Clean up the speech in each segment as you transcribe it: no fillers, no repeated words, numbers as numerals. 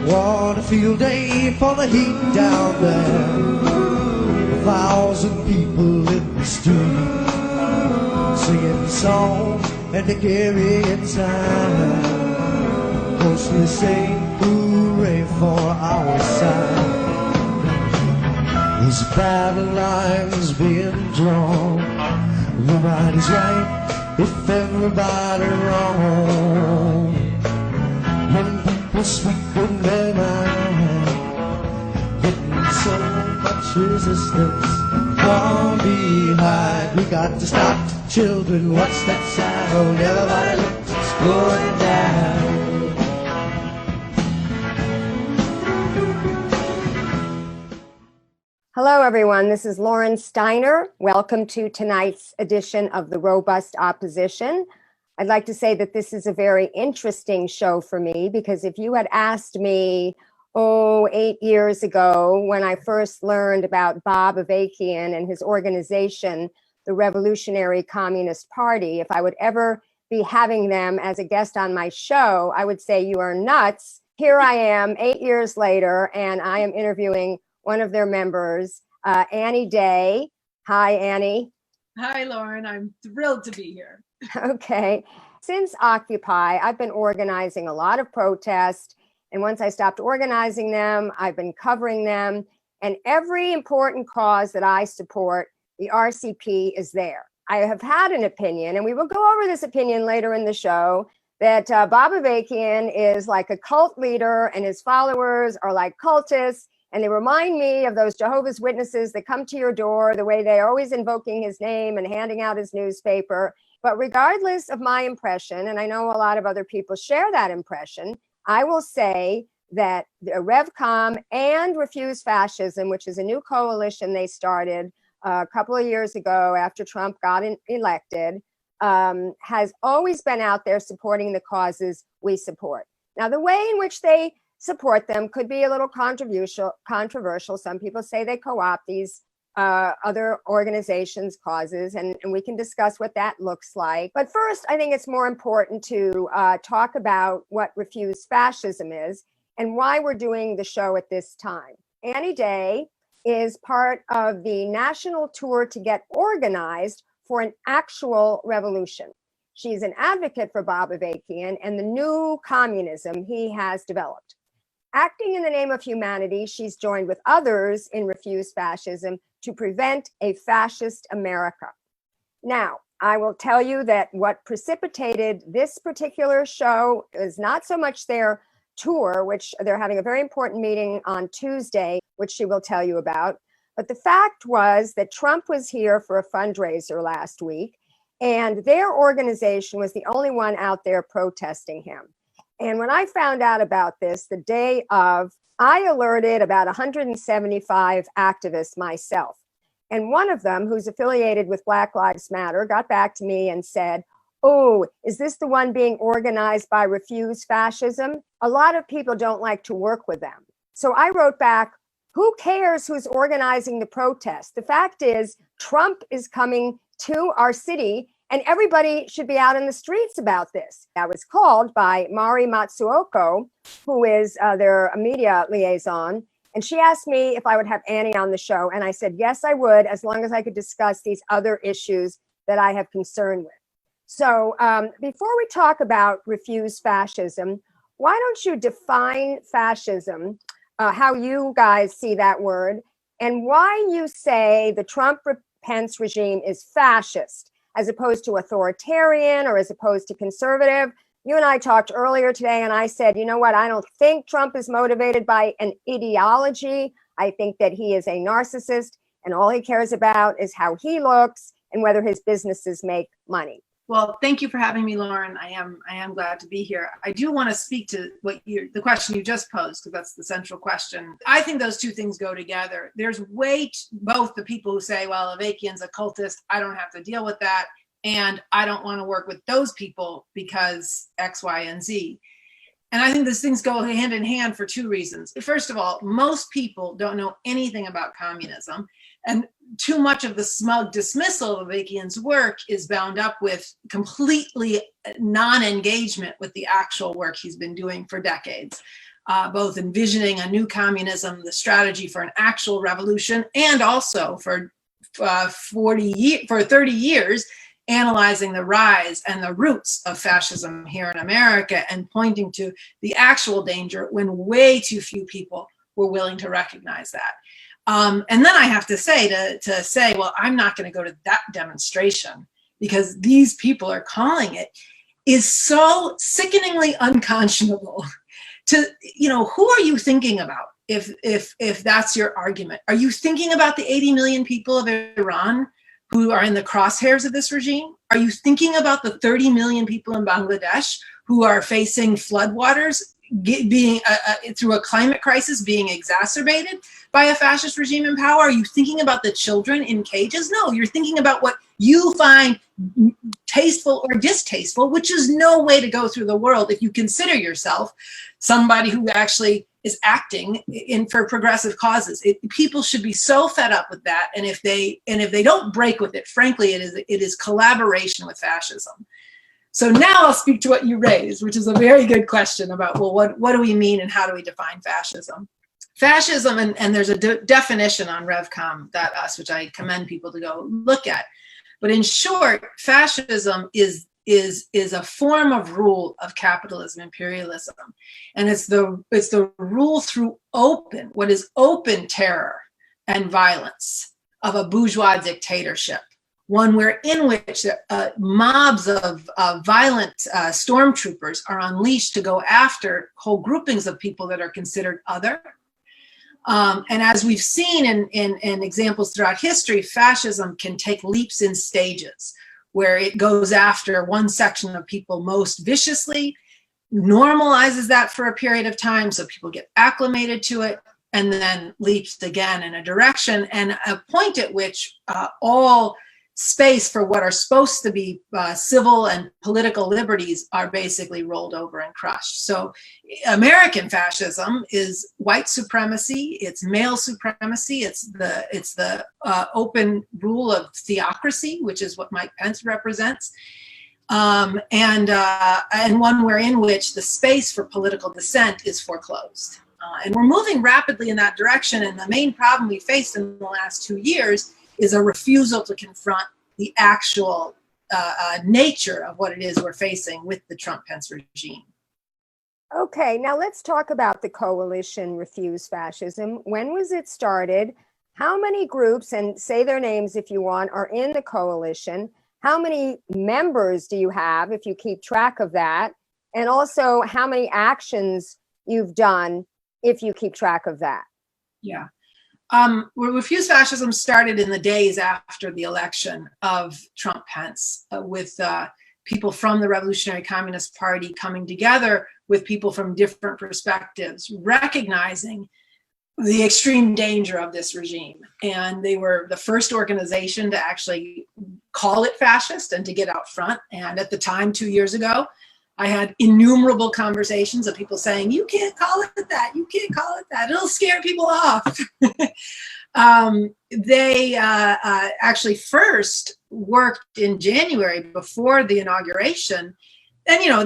What a field day for the heat down there. 1,000 people in the street, singing songs and they carry inside. Mostly saying hooray for our side. These battle lines being drawn. Nobody's right if everybody wrong. When people speak in their mind, getting so much resistance from behind. We got to stop the children, what's that sound? Everybody look, it's going down. Hello, everyone. This is Lauren Steiner. Welcome to tonight's edition of The Robust Opposition. I'd like to say that this is a very interesting show for me, because if you had asked me, 8 years ago, when I first learned about Bob Avakian and his organization, the Revolutionary Communist Party, if I would ever be having them as a guest on my show, I would say you are nuts. Here I am 8 years later, and I am interviewing one of their members, Annie Day. Hi, Annie. Hi, Lauren. I'm thrilled to be here. Okay. Since Occupy, I've been organizing a lot of protests. And once I stopped organizing them, I've been covering them. And every important cause that I support, the RCP is there. I have had an opinion, and we will go over this opinion later in the show, that Bob Avakian is like a cult leader and his followers are like cultists. And they remind me of those Jehovah's Witnesses that come to your door, the way they're always invoking his name and handing out his newspaper. But regardless of my impression, and I know a lot of other people share that impression, I will say that the RevCom and Refuse Fascism, which is a new coalition they started a couple of years ago after Trump got elected, has always been out there supporting the causes we support. Now, the way in which they support them could be a little controversial. Some people say they co-opt these other organizations' causes, and we can discuss what that looks like. But first, I think it's more important to talk about what Refuse Fascism is and why we're doing the show at this time. Annie Day is part of the national tour to get organized for an actual revolution. She's an advocate for Bob Avakian and the new communism he has developed. Acting in the name of humanity, she's joined with others in Refuse Fascism to prevent a fascist America. Now, I will tell you that what precipitated this particular show is not so much their tour, which they're having a very important meeting on Tuesday, which she will tell you about. But the fact was that Trump was here for a fundraiser last week, and their organization was the only one out there protesting him. And when I found out about this, the day of, I alerted about 175 activists myself. And one of them, who's affiliated with Black Lives Matter, got back to me and said, "Oh, is this the one being organized by Refuse Fascism? A lot of people don't like to work with them." So I wrote back, who cares who's organizing the protest? The fact is, Trump is coming to our city, and everybody should be out in the streets about this. I was called by Mari Matsuoko, who is their media liaison, and she asked me if I would have Annie on the show. And I said, yes, I would, as long as I could discuss these other issues that I have concern with. So before we talk about Refuse Fascism, why don't you define fascism, how you guys see that word, and why you say the Trump Pence regime is fascist, as opposed to authoritarian or as opposed to conservative. You and I talked earlier today, and I said, you know what, I don't think Trump is motivated by an ideology. I think that he is a narcissist, and all he cares about is how he looks and whether his businesses make money. Well, thank you for having me, Lauren. I am glad to be here. I do want to speak to the question you just posed, because that's the central question. I think those two things go together. There's both the people who say, well, Avakian's a cultist, I don't have to deal with that, and I don't want to work with those people because X, Y, and Z. And I think those things go hand in hand for two reasons. First of all, most people don't know anything about communism. And too much of the smug dismissal of Avakian's work is bound up with completely non-engagement with the actual work he's been doing for decades. both envisioning a new communism, the strategy for an actual revolution, and also for 30 years, analyzing the rise and the roots of fascism here in America and pointing to the actual danger when way too few people were willing to recognize that. And then I have to say, to say, well, I'm not going to go to that demonstration because these people are calling it, is so sickeningly unconscionable. To, you know, who are you thinking about if that's your argument? Are you thinking about the 80 million people of Iran who are in the crosshairs of this regime? Are you thinking about the 30 million people in Bangladesh who are facing floodwaters being through a climate crisis being exacerbated by a fascist regime in power? Are you thinking about the children in cages? No, you're thinking about what you find tasteful or distasteful, which is no way to go through the world if you consider yourself somebody who actually is acting in for progressive causes. People should be so fed up with that, and if they don't break with it, frankly, it is collaboration with fascism. So now I'll speak to what you raised, which is a very good question about, well, what do we mean and how do we define fascism? Fascism, and there's a definition on revcom.us, which I commend people to go look at. But in short, fascism is a form of rule of capitalism, imperialism. And it's the rule through what is open terror and violence of a bourgeois dictatorship. One in which mobs of violent stormtroopers are unleashed to go after whole groupings of people that are considered other. And as we've seen in examples throughout history, fascism can take leaps in stages where it goes after one section of people most viciously, normalizes that for a period of time so people get acclimated to it, and then leaps again in a direction, and a point at which all space for what are supposed to be civil and political liberties are basically rolled over and crushed. So American fascism is white supremacy, it's male supremacy, it's the open rule of theocracy, which is what Mike Pence represents, and one in which the space for political dissent is foreclosed. And we're moving rapidly in that direction, and the main problem we faced in the last 2 years is a refusal to confront the actual nature of what it is we're facing with the Trump Pence regime. Okay, now let's talk about the coalition Refuse Fascism. When was it started? How many groups, and say their names if you want, are in the coalition? How many members do you have, if you keep track of that? And also, how many actions you've done, if you keep track of that? Yeah. Refuse Fascism started in the days after the election of Trump Pence, with people from the Revolutionary Communist Party coming together with people from different perspectives, recognizing the extreme danger of this regime. And they were the first organization to actually call it fascist and to get out front. And at the time, 2 years ago, I had innumerable conversations of people saying, you can't call it that, you can't call it that, it'll scare people off. They actually first worked in January before the inauguration. And, you know,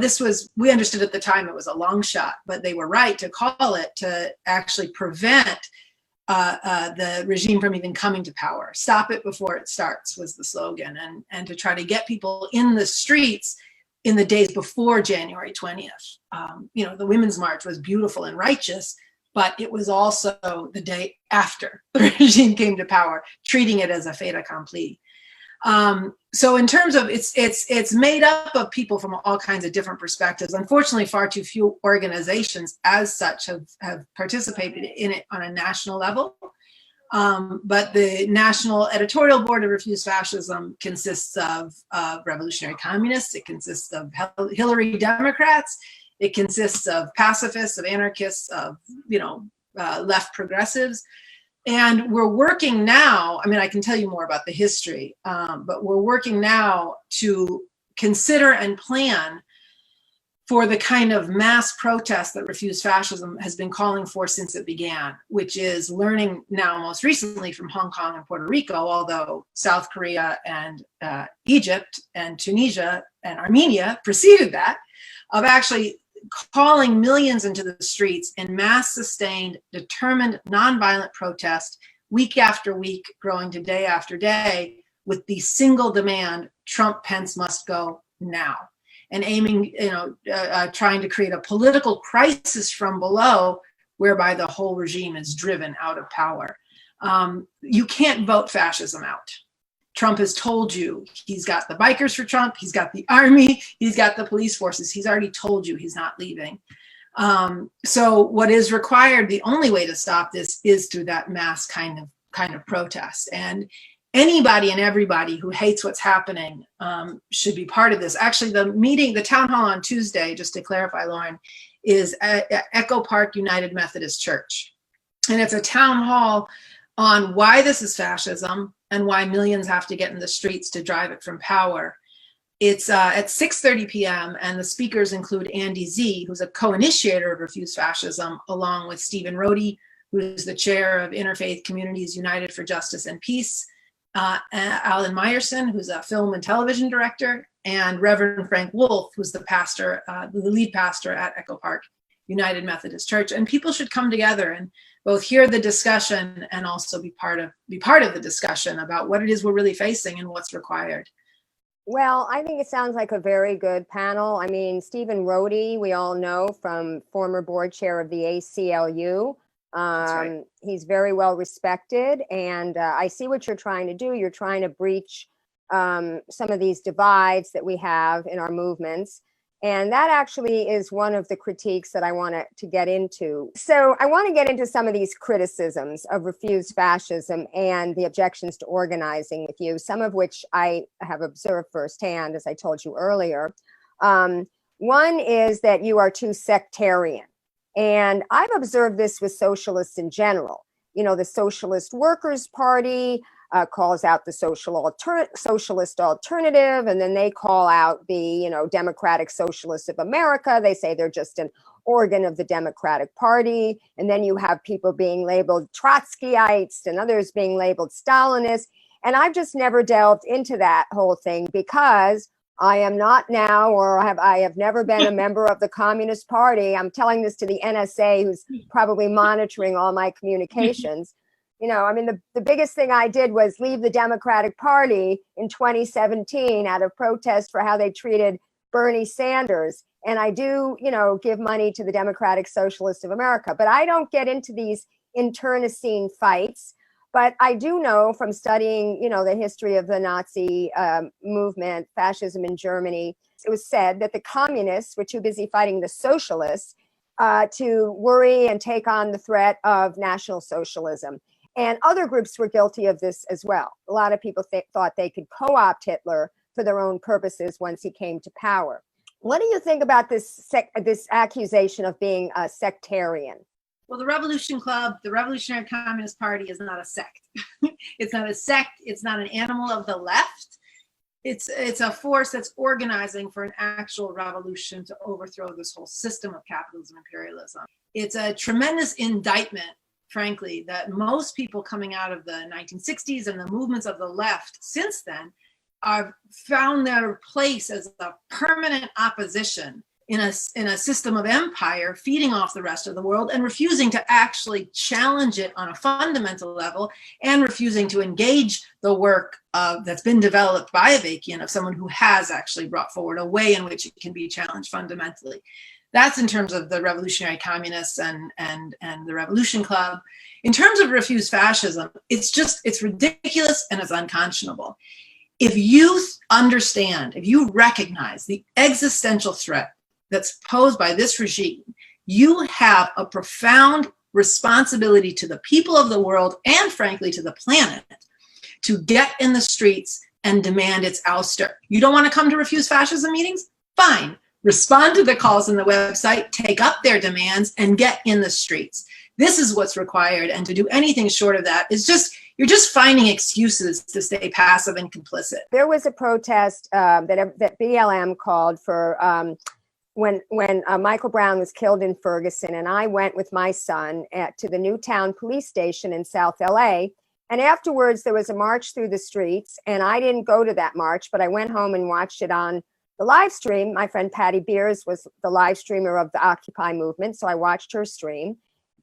we understood at the time it was a long shot, but they were right to call it to actually prevent the regime from even coming to power. Stop it before it starts was the slogan, and to try to get people in the streets in the days before January 20th. You know, the Women's March was beautiful and righteous, but it was also the day after the regime came to power, treating it as a fait accompli. So in terms of it's made up of people from all kinds of different perspectives. Unfortunately, far too few organizations as such have participated in it on a national level. But the national editorial board of Refuse Fascism consists of revolutionary communists. It consists of Hillary Democrats. It consists of pacifists, of anarchists, of left progressives. And we're working now. I mean, I can tell you more about the history, but we're working now to consider and plan for the kind of mass protest that Refuse Fascism has been calling for since it began, which is learning now most recently from Hong Kong and Puerto Rico, although South Korea and Egypt and Tunisia and Armenia preceded that, of actually calling millions into the streets in mass sustained, determined, nonviolent protest, week after week, growing to day after day, with the single demand, Trump Pence must go now. And aiming, trying to create a political crisis from below, whereby the whole regime is driven out of power. You can't vote fascism out. Trump has told you he's got the bikers for Trump, he's got the army, he's got the police forces. He's already told you he's not leaving. So what is required, the only way to stop this is through that mass kind of protest. And anybody and everybody who hates what's happening should be part of this. Actually, the town hall on Tuesday, just to clarify, Lauren, is at Echo Park United Methodist Church. And it's a town hall on why this is fascism and why millions have to get in the streets to drive it from power. It's at 6:30 p.m. and the speakers include Andy Z, who's a co-initiator of Refuse Fascism, along with Stephen Rohde, who's the chair of Interfaith Communities United for Justice and Peace, Alan Meyerson, who's a film and television director, and Reverend Frank Wolf, who's the pastor, the lead pastor at Echo Park United Methodist Church. And people should come together and both hear the discussion and also be part of the discussion about what it is we're really facing and what's required. Well, I think it sounds like a very good panel. I mean, Stephen Rohde, we all know from former board chair of the ACLU. Right. He's very well respected, and I see what you're trying to do. You're trying to breach some of these divides that we have in our movements. And that actually is one of the critiques that I want to get into. So I want to get into some of these criticisms of Refuse Fascism and the objections to organizing with you, some of which I have observed firsthand, as I told you earlier. One is that you are too sectarian. And I've observed this with socialists in general. You know, the Socialist Workers' Party calls out the socialist alternative, and then they call out the, Democratic Socialists of America. They say they're just an organ of the Democratic Party. And then you have people being labeled Trotskyites and others being labeled Stalinists. And I've just never delved into that whole thing because I am not now, or I have never been a member of the Communist Party. I'm telling this to the NSA, who's probably monitoring all my communications. The biggest thing I did was leave the Democratic Party in 2017 out of protest for how they treated Bernie Sanders. And I do, give money to the Democratic Socialists of America. But I don't get into these internecine fights. But I do know from studying, the history of the Nazi movement, fascism in Germany, it was said that the communists were too busy fighting the socialists to worry and take on the threat of National Socialism. And other groups were guilty of this as well. A lot of people thought they could co-opt Hitler for their own purposes once he came to power. What do you think about this accusation of being a sectarian? Well, the Revolution Club, the Revolutionary Communist Party, is not a sect. It's not a sect. It's not an animal of the left. It's a force that's organizing for an actual revolution to overthrow this whole system of capitalism, imperialism. It's a tremendous indictment, frankly, that most people coming out of the 1960s and the movements of the left since then have found their place as a permanent opposition in a system of empire feeding off the rest of the world and refusing to actually challenge it on a fundamental level and refusing to engage the work that's been developed by Avakian, of someone who has actually brought forward a way in which it can be challenged fundamentally. That's in terms of the revolutionary communists and the Revolution Club. In terms of Refuse Fascism, it's ridiculous and it's unconscionable. If you understand, if you recognize the existential threat that's posed by this regime, you have a profound responsibility to the people of the world and frankly to the planet to get in the streets and demand its ouster. You don't want to come to Refuse Fascism meetings? Fine. Respond to the calls on the website, take up their demands, and get in the streets. This is what's required, and to do anything short of that is you're just finding excuses to stay passive and complicit. There was a protest that BLM called for when Michael Brown was killed in Ferguson, and I went with my son to the Newtown police station in South LA. And afterwards, there was a march through the streets, and I didn't go to that march, but I went home and watched it on the live stream, my friend Patty Beers was the live streamer of the Occupy movement, so I watched her stream.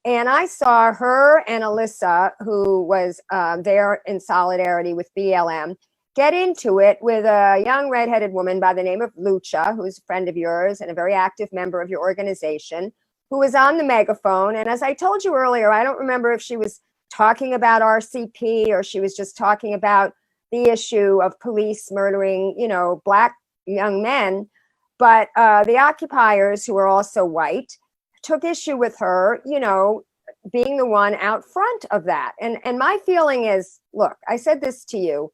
And I saw her and Alyssa, who was there in solidarity with BLM, get into it with a young redheaded woman by the name of Lucha, who's a friend of yours and a very active member of your organization, who was on the megaphone. And as I told you earlier, I don't remember if she was talking about RCP or she was just talking about the issue of police murdering, you know, Black young men. But the occupiers, who are also white, took issue with her, you know, being the one out front of that. And my feeling is, look, I said this to you.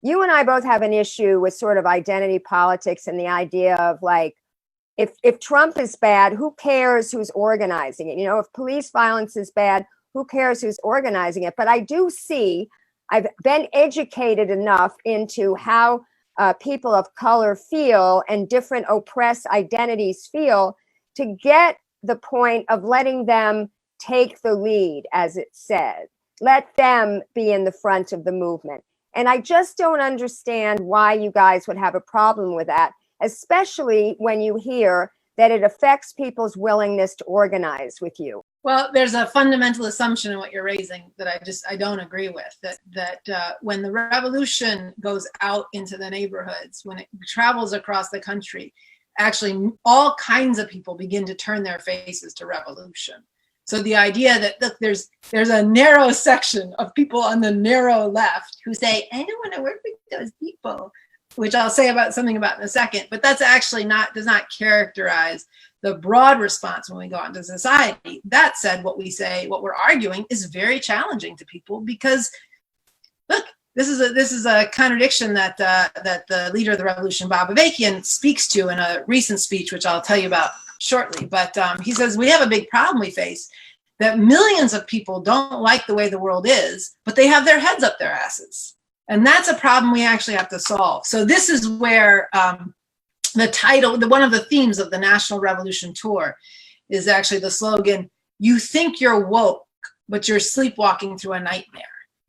You and I both have an issue with sort of identity politics and the idea of like, if Trump is bad, who cares who's organizing it? You know, if police violence is bad, who cares who's organizing it? But I do see, I've been educated enough into how people of color feel and different oppressed identities feel to get the point of letting them take the lead, as it said. Let them be in the front of the movement. And I just don't understand why you guys would have a problem with that, especially when you hear that it affects people's willingness to organize with you. Well, there's a fundamental assumption in what you're raising that I don't agree with, that when the revolution goes out into the neighborhoods, when it travels across the country, actually all kinds of people begin to turn their faces to revolution. So the idea that, look, there's a narrow section of people on the narrow left who say, I don't want to work with those people, which I'll say something about in a second, but that's actually does not characterize the broad response when we go out into society. That said, what we're arguing is very challenging to people because, look, this is a contradiction that the leader of the revolution, Bob Avakian, speaks to in a recent speech, which I'll tell you about shortly. But he says, we have a big problem we face, that millions of people don't like the way the world is, but they have their heads up their asses. And that's a problem we actually have to solve. So this is where the title, one of the themes of the National Revolution Tour is actually the slogan, you think you're woke, but you're sleepwalking through a nightmare.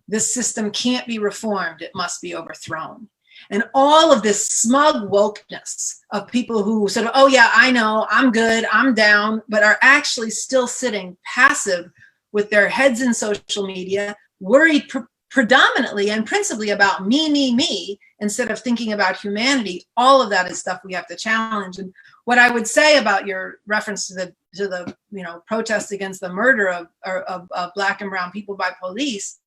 This system can't be reformed, it must be overthrown. And all of this smug wokeness of people who sort of, oh yeah, I know, I'm good, I'm down, but are actually still sitting passive with their heads in social media, worried predominantly and principally about me, instead of thinking about humanity. All of that is stuff we have to challenge. And what I would say about your reference to the protest against the murder of Black and brown people by police,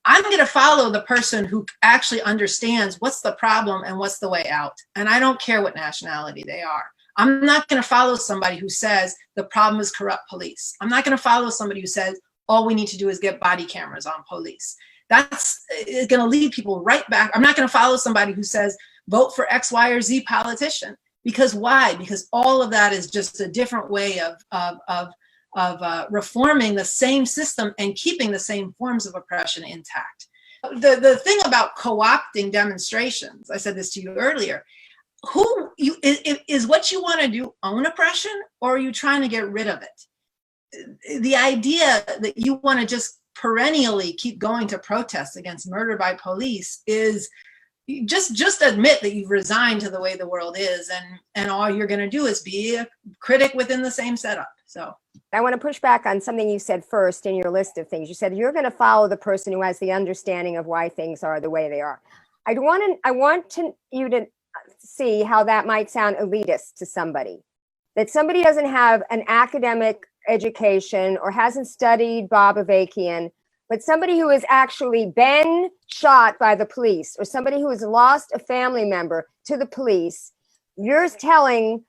I'm going to follow the person who actually understands what's the problem and what's the way out. And I don't care what nationality they are. I'm not going to follow somebody who says the problem is corrupt police. I'm not going to follow somebody who says all we need to do is get body cameras on police. That's going to lead people right back. I'm not going to follow somebody who says vote for X, Y, or Z politician. Because why? Because all of that is just a different way of reforming the same system and keeping the same forms of oppression intact. The thing about co-opting demonstrations, I said this to you earlier, is what you want to do own oppression, or are you trying to get rid of it? The idea that you want to just perennially keep going to protests against murder by police is just admit that you've resigned to the way the world is, and all you're going to do is be a critic within the same setup. So I want to push back on something you said first in your list of things. You said you're going to follow the person who has the understanding of why things are the way they are. I want you to see how that might sound elitist to somebody. That somebody doesn't have an academic education or hasn't studied Bob Avakian, but somebody who has actually been shot by the police, or somebody who has lost a family member to the police, you're telling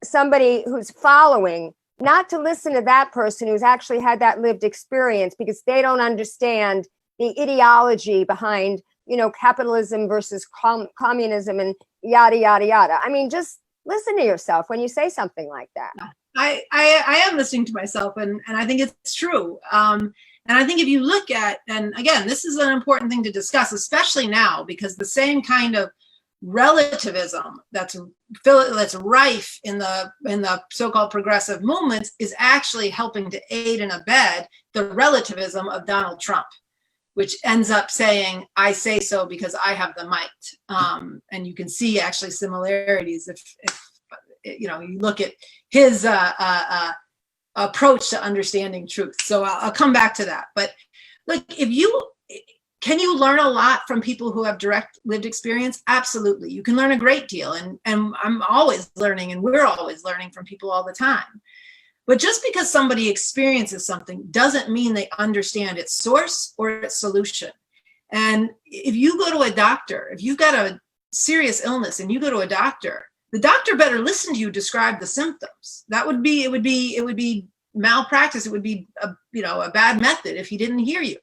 somebody who's following not to listen to that person who's actually had that lived experience, because they don't understand the ideology behind, capitalism versus communism and yada, yada, yada. I mean, just listen to yourself when you say something like that. I am listening to myself, and I think it's true. And I think if you look at, and again, this is an important thing to discuss, especially now, because the same kind of relativism that's rife in the so-called progressive movements is actually helping to aid and abet the relativism of Donald Trump. which ends up saying, I say so because I have the might. And you can see actually similarities if you look at his approach to understanding truth. So I'll come back to that. But look, can you learn a lot from people who have direct lived experience? Absolutely. You can learn a great deal. And I'm always learning, and we're always learning from people all the time. But just because somebody experiences something doesn't mean they understand its source or its solution. And if you go to a doctor, if you've got a serious illness and you go to a doctor, the doctor better listen to you describe the symptoms. It would be malpractice. It would be a bad method if he didn't hear you.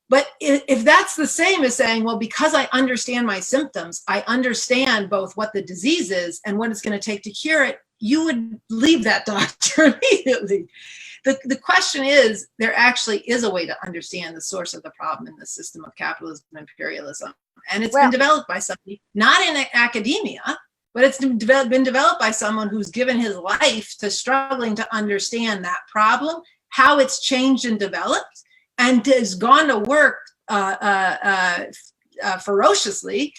But if that's the same as saying, well, because I understand my symptoms, I understand both what the disease is and what it's going to take to cure it, you would leave that doctor immediately. The question is, there actually is a way to understand the source of the problem in the system of capitalism and imperialism. And it's been developed by somebody, not in academia, but it's been developed by someone who's given his life to struggling to understand that problem, how it's changed and developed, and has gone to work ferociously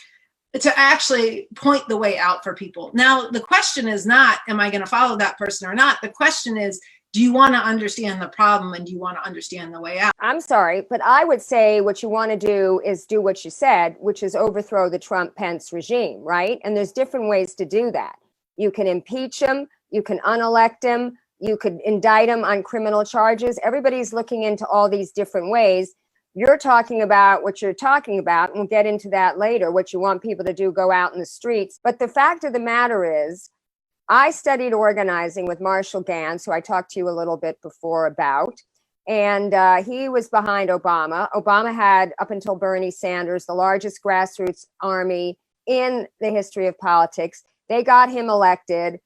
to actually point the way out for people. Now, the question is not, am I going to follow that person or not? The question is, do you want to understand the problem and do you want to understand the way out? I'm sorry, but I would say what you want to do is do what you said, which is overthrow the Trump Pence regime, right? And there's different ways to do that. You can impeach him, you can unelect him, you could indict him on criminal charges. Everybody's looking into all these different ways. You're talking about what you're talking about, and we'll get into that later, what you want people to do, go out in the streets. But the fact of the matter is, I studied organizing with Marshall Gans, who I talked to you a little bit before about, and he was behind Obama. Obama had, up until Bernie Sanders, the largest grassroots army in the history of politics. They got him elected.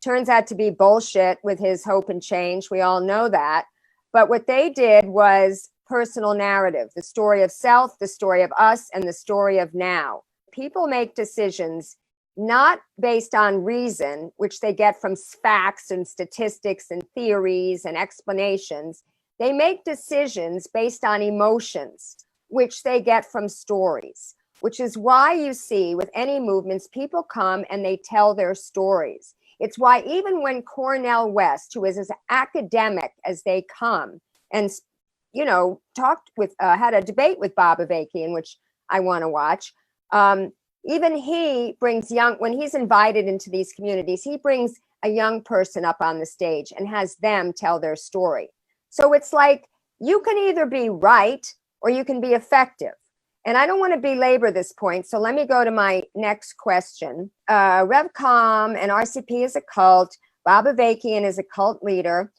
Turns out to be bullshit with his hope and change. We all know that. But what they did was personal narrative, the story of self, the story of us, and the story of now. People make decisions not based on reason, which they get from facts and statistics and theories and explanations. They make decisions based on emotions, which they get from stories, which is why you see with any movements, people come and they tell their stories. It's why even when Cornel West, who is as academic as they come, and talked with, had a debate with Bob Avakian, which I want to watch. Even he brings when he's invited into these communities, he brings a young person up on the stage and has them tell their story. So it's like, you can either be right or you can be effective. And I don't want to belabor this point, so let me go to my next question. RevCom and RCP is a cult. Bob Avakian is a cult leader.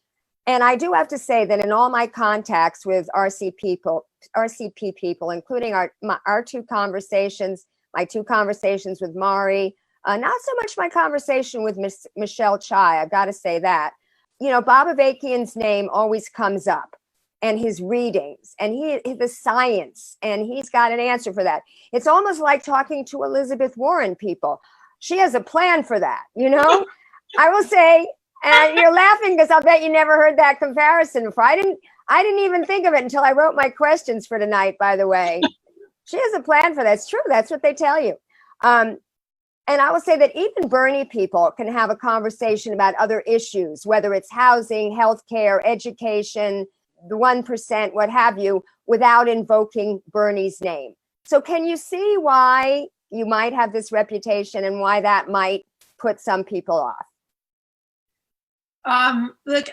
And I do have to say that in all my contacts with RCP people, including our two conversations, my two conversations with Mari, not so much my conversation with Michelle Chai, I've got to say that. Bob Avakian's name always comes up, and his readings, and the science, and he's got an answer for that. It's almost like talking to Elizabeth Warren people. She has a plan for that, I will say. And you're laughing because I'll bet you never heard that comparison before. I didn't even think of it until I wrote my questions for tonight, by the way. She has a plan for that. It's true. That's what they tell you. And I will say that even Bernie people can have a conversation about other issues, whether it's housing, healthcare, education, the 1%, what have you, without invoking Bernie's name. So can you see why you might have this reputation and why that might put some people off? Look,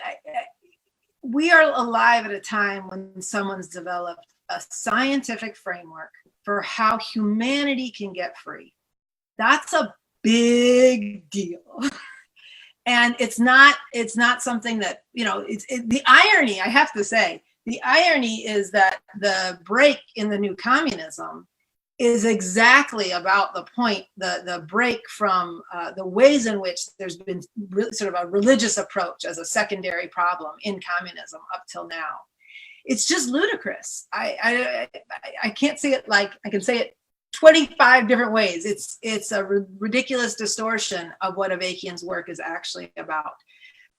we are alive at a time when someone's developed a scientific framework for how humanity can get free. That's a big deal. And it's not something that, the irony, I have to say, the irony is that the break in the new communism is exactly about the point, the break from the ways in which there's been sort of a religious approach as a secondary problem in communism up till now. It's just ludicrous. I can't say it like, I can say it 25 different ways. It's a ridiculous distortion of what Avakian's work is actually about.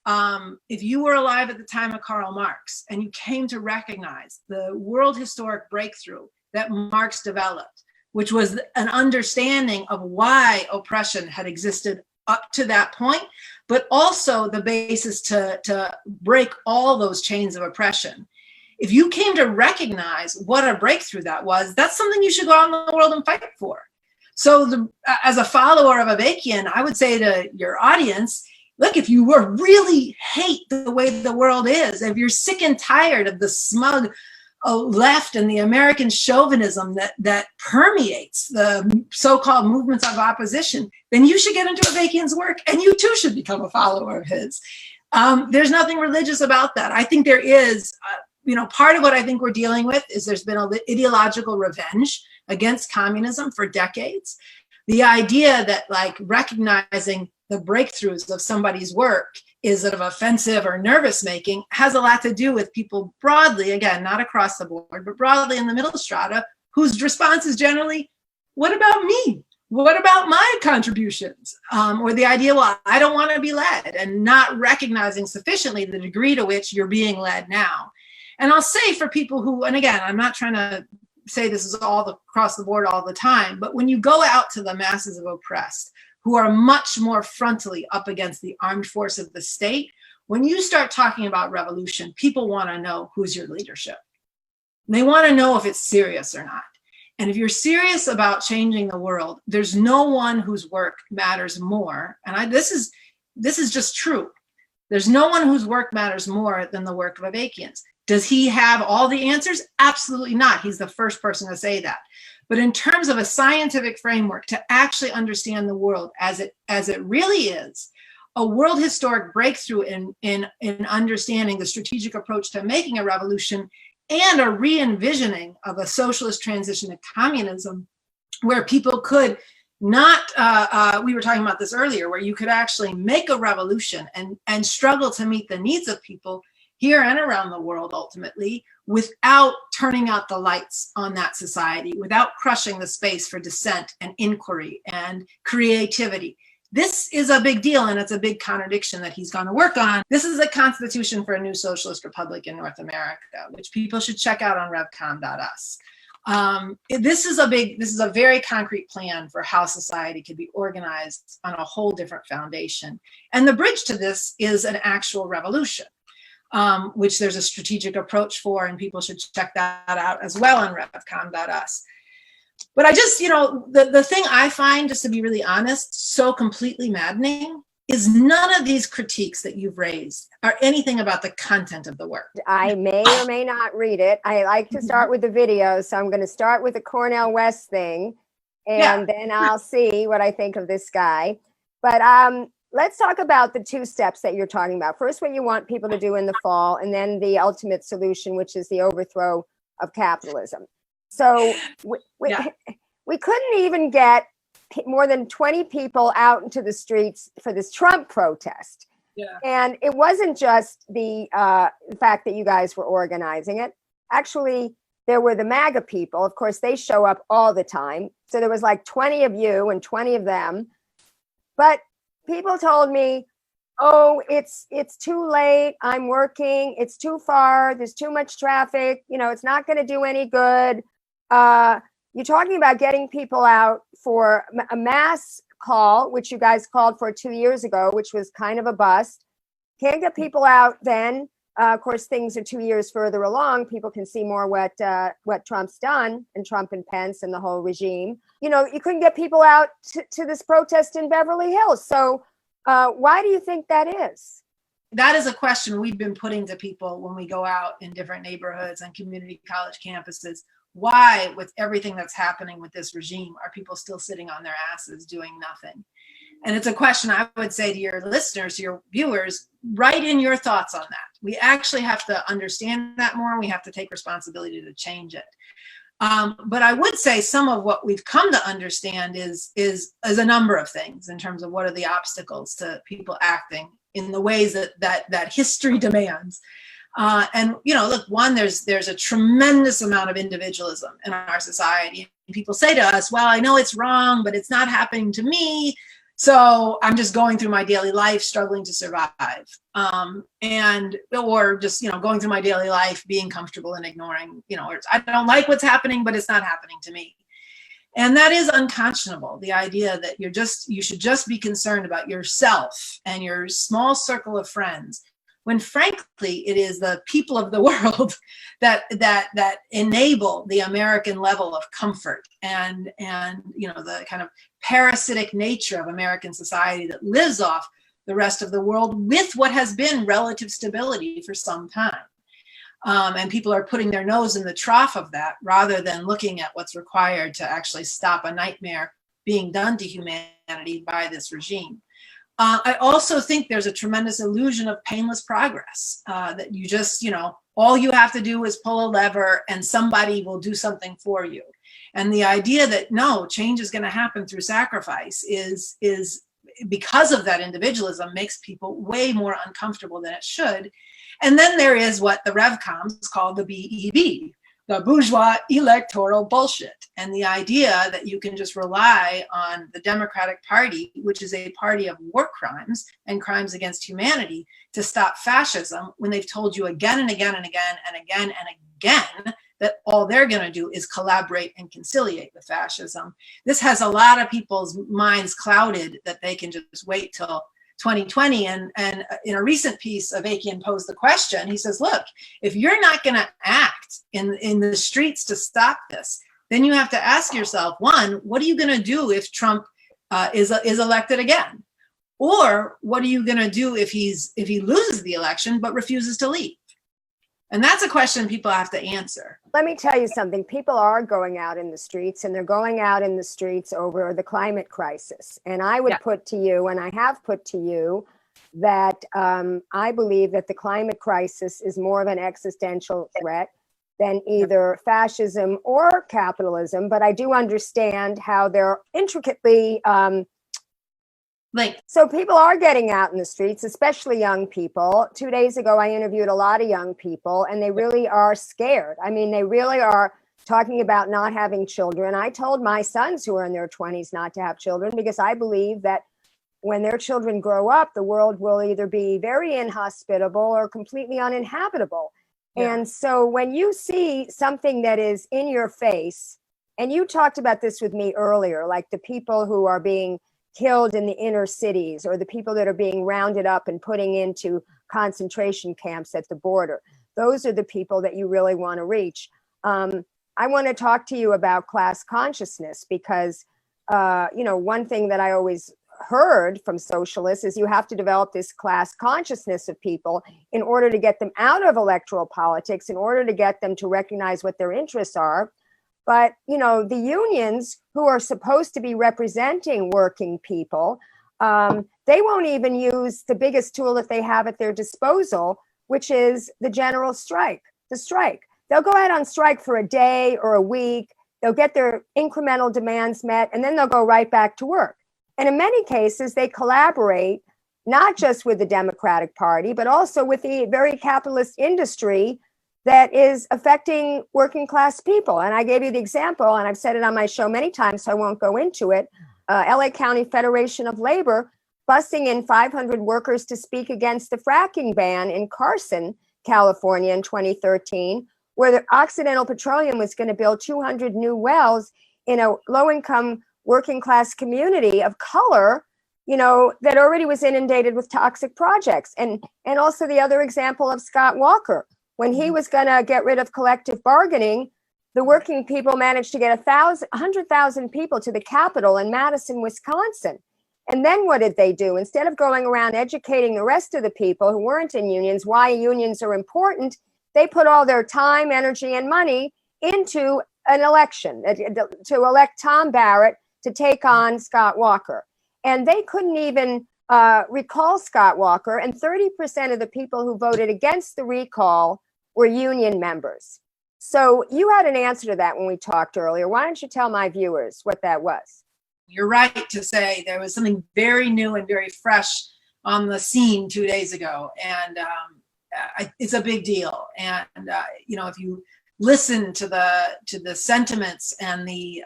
if you were alive at the time of Karl Marx and you came to recognize the world historic breakthrough that Marx developed, which was an understanding of why oppression had existed up to that point, but also the basis to break all those chains of oppression. If you came to recognize what a breakthrough that was, that's something you should go out in the world and fight for. So as a follower of Avakian, I would say to your audience, look, if you really hate the way the world is, if you're sick and tired of the smug left and the American chauvinism that permeates the so-called movements of opposition, then you should get into Avakian's work, and you too should become a follower of his. There's nothing religious about that. I think there is, part of what I think we're dealing with is there's been an ideological revenge against communism for decades. The idea that like recognizing the breakthroughs of somebody's work is sort of offensive or nervous making has a lot to do with people broadly, again, not across the board, but broadly in the middle strata, whose response is generally, what about me? What about my contributions? Or the idea, well, I don't want to be led, and not recognizing sufficiently the degree to which you're being led now. And I'll say for people who, and again, I'm not trying to say this is all across the board all the time, but when you go out to the masses of oppressed, who are much more frontally up against the armed force of the state, when you start talking about revolution, people want to know who's your leadership. They want to know if it's serious or not. And if you're serious about changing the world, there's no one whose work matters more. And this is just true. There's no one whose work matters more than the work of Avakian's. Does he have all the answers? Absolutely not. He's the first person to say that. But in terms of a scientific framework to actually understand the world as it really is, a world historic breakthrough in understanding the strategic approach to making a revolution, and a re-envisioning of a socialist transition to communism, where people could not, we were talking about this earlier, where you could actually make a revolution and struggle to meet the needs of people here and around the world ultimately, without turning out the lights on that society, without crushing the space for dissent and inquiry and creativity. This is a big deal, and it's a big contradiction that he's going to work on. This is a constitution for a new socialist republic in North America, which people should check out on revcom.us. This is a very concrete plan for how society could be organized on a whole different foundation. And the bridge to this is an actual revolution, which there's a strategic approach for, and people should check that out as well on revcom.us. But I just, the thing I find, just to be really honest, so completely maddening is none of these critiques that you've raised are anything about the content of the work. I may or may not read it. I like to start with the video, so I'm going to start with the Cornel West thing, and then I'll see what I think of this guy. But let's talk about the two steps that you're talking about. First, what you want people to do in the fall, and then the ultimate solution, which is the overthrow of capitalism. So we couldn't even get more than 20 people out into the streets for this Trump protest. Yeah. And it wasn't just the fact that you guys were organizing it. Actually, there were the MAGA people. Of course, they show up all the time. So there was like 20 of you and 20 of them. But people told me, oh, it's too late. I'm working. It's too far. There's too much traffic. It's not going to do any good. You're talking about getting people out for a mass call, which you guys called for 2 years ago, which was kind of a bust. Can't get people out then. Of course, things are 2 years further along. People can see more what Trump's done, and Trump and Pence and the whole regime. You couldn't get people out to this protest in Beverly Hills. So why do you think that is? That is a question we've been putting to people when we go out in different neighborhoods and community college campuses. Why, with everything that's happening with this regime, are people still sitting on their asses doing nothing? And it's a question I would say to your listeners, your viewers, write in your thoughts on that. We actually have to understand that more. We have to take responsibility to change it. But I would say some of what we've come to understand is a number of things in terms of what are the obstacles to people acting in the ways that history demands. And look, one, there's a tremendous amount of individualism in our society. People say to us, well, I know it's wrong, but it's not happening to me. So I'm just going through my daily life, struggling to survive, or just, going through my daily life, being comfortable and ignoring, or I don't like what's happening, but it's not happening to me. And that is unconscionable. The idea that you should just be concerned about yourself and your small circle of friends, when frankly, it is the people of the world that enable the American level of comfort and the kind of parasitic nature of American society that lives off the rest of the world with what has been relative stability for some time. And people are putting their nose in the trough of that rather than looking at what's required to actually stop a nightmare being done to humanity by this regime. I also think there's a tremendous illusion of painless progress, that you just, all you have to do is pull a lever and somebody will do something for you. And the idea that no, change is going to happen through sacrifice is because of that individualism makes people way more uncomfortable than it should. And then there is what the RevComs call the BEB, the bourgeois electoral bullshit. And the idea that you can just rely on the Democratic Party, which is a party of war crimes and crimes against humanity, to stop fascism when they've told you again and again and again and again and again that all they're going to do is collaborate and conciliate with fascism. This has a lot of people's minds clouded that they can just wait till 2020. And in a recent piece, Avakian posed the question. He says, look, if you're not going to act in the streets to stop this, then you have to ask yourself, one, what are you going to do if Trump is elected again? Or what are you going to do if he loses the election but refuses to leave? And that's a question people have to answer. Let me tell you something. People are going out in the streets, and they're going out in the streets over the climate crisis. And I would put to you, and I have put to you, that I believe that the climate crisis is more of an existential threat than either fascism or capitalism. But I do understand how they're intricately linked. So people are getting out in the streets, especially young people. 2 days ago, I interviewed a lot of young people, and they really are scared. I mean, they really are talking about not having children. I told my sons who are in their 20s not to have children because I believe that when their children grow up, the world will either be very inhospitable or completely uninhabitable. Yeah. And so when you see something that is in your face, and you talked about this with me earlier, like the people who are being killed in the inner cities, or the people that are being rounded up and putting into concentration camps at the border. Those are the people that you really want to reach. I want to talk to you about class consciousness because, one thing that I always heard from socialists is you have to develop this class consciousness of people in order to get them out of electoral politics, in order to get them to recognize what their interests are. But, the unions who are supposed to be representing working people, they won't even use the biggest tool that they have at their disposal, which is the general strike, the strike. They'll go out on strike for a day or a week. They'll get their incremental demands met, and then they'll go right back to work. And in many cases, they collaborate not just with the Democratic Party, but also with the very capitalist industry that is affecting working class people. And I gave you the example, and I've said it on my show many times, so I won't go into it. LA County Federation of Labor busing in 500 workers to speak against the fracking ban in Carson, California in 2013, where the Occidental Petroleum was going to build 200 new wells in a low-income working class community of color, that already was inundated with toxic projects. And also the other example of Scott Walker. When he was going to get rid of collective bargaining, the working people managed to get 100,000 people to the Capitol in Madison, Wisconsin. And then what did they do? Instead of going around educating the rest of the people who weren't in unions why unions are important, they put all their time, energy, and money into an election to elect Tom Barrett to take on Scott Walker. And they couldn't even recall Scott Walker. And 30% of the people who voted against the recall were union members. So you had an answer to that when we talked earlier. Why don't you tell my viewers what that was? You're right to say there was something very new and very fresh on the scene 2 days ago. And it's a big deal. And, if you listen to the sentiments and the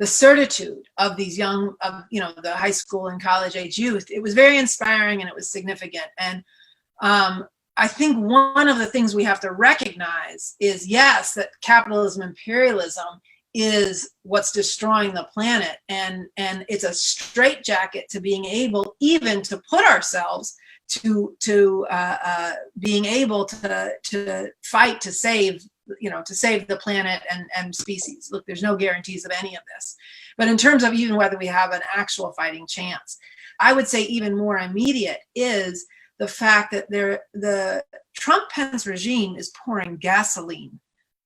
the certitude of these young, the high school and college age youth, it was very inspiring and it was significant. And I think one of the things we have to recognize is, yes, that capitalism, imperialism is what's destroying the planet. And it's a straitjacket to being able even to put ourselves to being able to fight to save the planet and species. Look, there's no guarantees of any of this. But in terms of even whether we have an actual fighting chance, I would say even more immediate is the fact that the Trump Pence regime is pouring gasoline